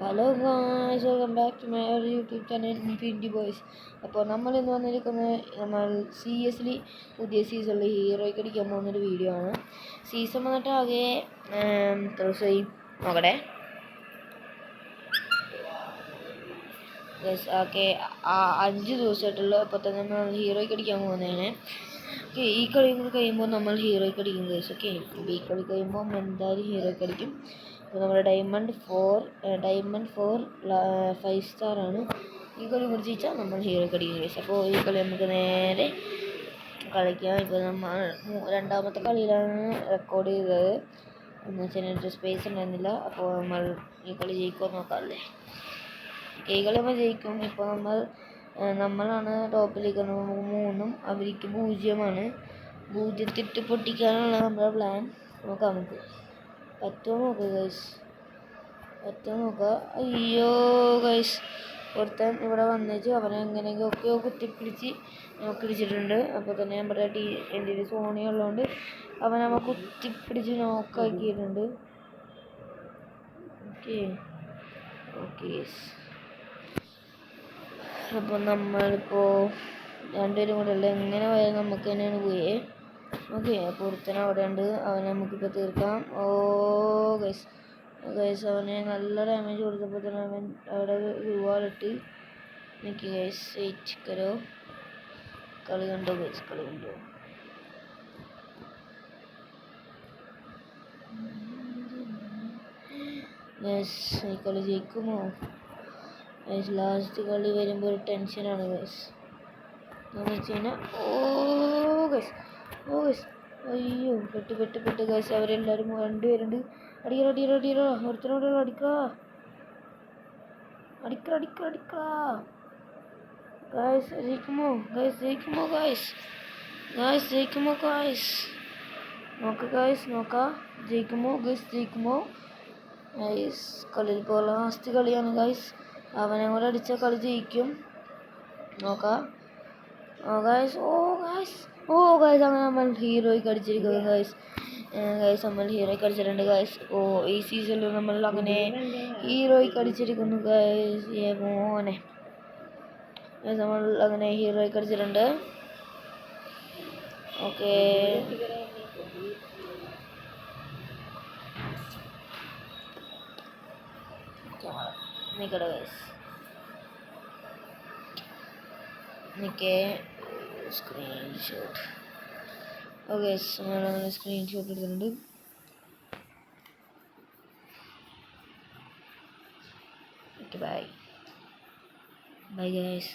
Hello guys, welcome back to my YouTube channel Infinity Boys. അപ്പോൾ നമ്മൾ ഇന്ന് വന്നിരിക്കുന്നത് നമ്മൾ CS പുതിയ സീസണിൽ ഹീറോയ്ക്ക് അടിക്കാൻ പോകുന്നൊരു വീഡിയോ ആണ്. സീസൺ വന്നിട്ട് ആകെ ദിവസമായി നോക്കട്ടെ ഓക്കെ 5 ദിവസമായിട്ടുള്ളൂ. അപ്പോൾ തന്നെ നമ്മൾ ഹീറോയ്ക്ക് അടിക്കാൻ പോകുന്നതാണ്. ഓക്കെ, ഈ കളി കൂടി കഴിയുമ്പോൾ നമ്മൾ ഹീറോയ്ക്ക് അടിക്കും ഗൈസ്. ഓക്കെ, ഈ കളി കഴിയുമ്പോൾ എന്തായാലും ഹീറോയ്ക്ക് അടിക്കും. അപ്പോൾ നമ്മുടെ ഡയമണ്ട് 4 5 സ്റ്റാർ ആണ്. ഈ കളി കൂടി ജയിച്ചാൽ നമ്മൾ ഹീറോയ്ക്ക് അടിക്കും ഗൈസ്. അപ്പോൾ ഈ കളി നമുക്ക് നേരെ കളിക്കാം. ഇപ്പോൾ നമ്മൾ രണ്ടാമത്തെ കളിയിലാണ് റെക്കോർഡ് ചെയ്തത്. എന്ന് വെച്ചാൽ എനിക്ക് സ്പേസ് ഉണ്ടായിരുന്നില്ല. അപ്പോൾ നമ്മൾ ഈ കളി ജയിക്കുമോ നോക്കാമല്ലേ. ഈ കളി നമ്മൾ ജയിക്കും. ഇപ്പോൾ നമ്മളാണ് ടോപ്പിലിരിക്കുന്നത്. നമുക്ക് 3 അവർക്ക് 0. 0 പൊട്ടിക്കാനുള്ള നമ്മുടെ പ്ലാൻ നോക്കാം. നമുക്ക് പറ്റുമോ നോക്കുക ഗൈസ്, പറ്റുമോ നോക്കുക. അയ്യോ ഗൈസ്, ഒരുത്തൻ ഇവിടെ വന്നേച്ച് അവനെ എങ്ങനെയൊക്കെയോ കുത്തിപ്പിടിച്ച് നോക്കിടിച്ചിട്ടുണ്ട്. അപ്പോൾ തന്നെ നമ്മുടെ എൻ്റെ ഒരു സോണി ഉള്ളതുകൊണ്ട് അവനെ കുത്തിപ്പിടിച്ച് നോക്കാക്കിയിട്ടുണ്ട്. ഓക്കെ ഗൈസ്, അപ്പോൾ നമ്മളിപ്പോൾ രണ്ടുപേരും കൂടെ ഉള്ള എങ്ങനെ പോയാലും നമുക്ക് തന്നെയാണ് പോയേ. ഓക്കെ, അപ്പോൾ ഒരുത്തന അവിടെ ഉണ്ട്, അവനെ നമുക്കിപ്പോൾ തീർക്കാം. ഓ ഗൈസ് അവനെ നല്ല ഡാമേജ് കൊടുത്തപ്പോൾ തന്നെ അവൻ അവിടെ രൂപയിലിട്ട് എനിക്ക് ഗൈസ് ഏറ്റിക്കരോ. കളി കണ്ടോ ഗൈസ്, കളി കണ്ടോ. ഗൈസ് ഈ കളി ജയിക്കുമോ ഗൈസ്? ലാസ്റ്റ് കളി വരുമ്പോൾ ഒരു ടെൻഷനാണ് ഗൈസ്. എന്താണെന്ന് വെച്ച് കഴിഞ്ഞാൽ ഓ ഗൈസ് അയ്യോ പെട്ട് ഗൈസ്. അവരെല്ലാവരും 2 പേരുണ്ട്. അടിക്കറ ഒരുത്തനോട് അടിക്കാ ഗൈസ്. ജയിക്കുമോ ഗൈസ്? നോക്കാം ജയിക്കുമോ ഗൈസ്. കളിയിൽ ഇപ്പോൾ ലാസ്റ്റ് കളിയാണ് ഗൈസ്. അവനെ കൂടെ അടിച്ച കളി ജയിക്കും. നോക്കാം ഗൈസ്. അങ്ങനെ നമ്മൾ ഹീറോയ്ക്ക് അടിച്ചിരിക്കുന്നു ഗൈസ്. നമ്മൾ ഹീറോയ്ക്ക് അടിച്ചിട്ടുണ്ട് ഗൈസ്. ഈ സീസണിൽ നമ്മൾ അങ്ങനെ ഹീറോയ്ക്ക് അടിച്ചിരിക്കുന്നു ഗൈസ്. മോനെ നമ്മൾ അങ്ങനെ ഹീറോയ്ക്ക് അടിച്ചിട്ടുണ്ട്. ഓക്കെ, നിൽക്കട്ടെ ഗൈസ്, സ്ക്രീൻഷോട്ട്. ഓക്കെ, നമ്മളങ്ങനെ സ്ക്രീൻഷോട്ട് എടുത്തിട്ടുണ്ട്. Bye guys.